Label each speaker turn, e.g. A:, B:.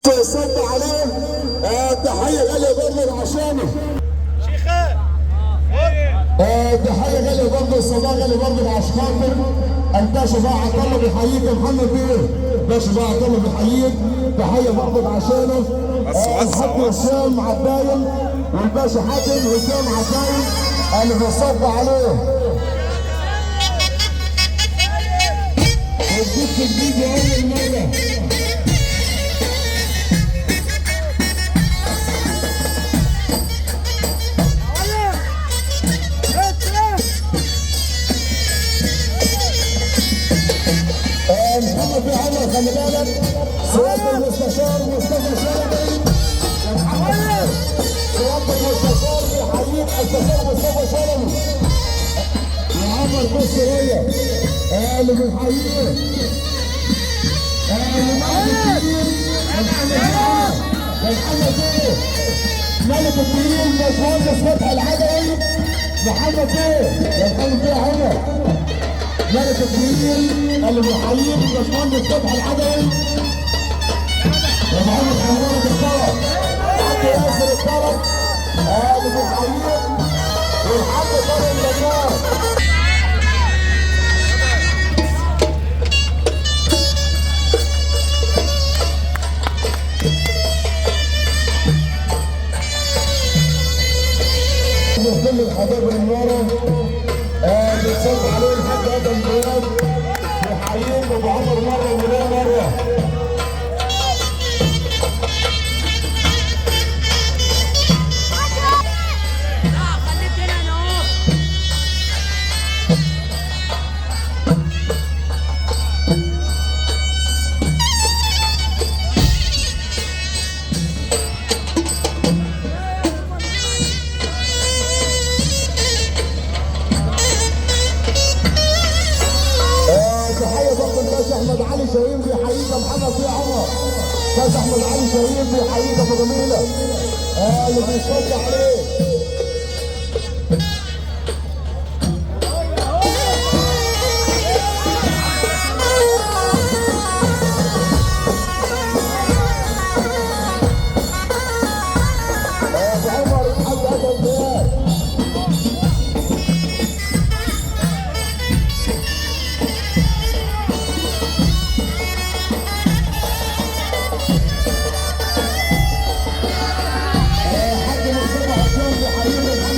A: يصب عليه تحيه غاليه برضه عشانه
B: شيخان.
A: تحيه غاليه برضه صباح غالي برضه عشان خاطر الباشا بقى عطله بيحييك يا محمد بيه. الباشا بقى عطله بيحييك تحيه برضه عشانه. الحاج وسام عباين والباشا حاتم وسام عباين اللي بيصب عليه. والجيش الجديد اول مره محمد بن عمر. خلي بالك سيادة المستشار مصطفى شلبي يا محمد. سيادة المستشار بيحييك المستشار مصطفى شلبي يا عمر. بص ليا اللي بيحييك محمد بيه ملك الدين باشمهندس فتحي العدوي. محمد بيه يا محمد بيه عمر ملك الدين اللي بيحييك باشمهندس فتحي العدوي يا محمد حمود الطرف عبد ياسر الطرف اللي بيحييك والحاج طارق النجار. كل الحبايب المنوره بيصب عليه الحاج ادم بياض وحييك ابو عمر مره ولا مره. احمد علي شاهين بيحييك يا محمد بيه عمر. استاذ احمد علي شاهين بيحييك يا ابو جميله اللي بيصب عليه.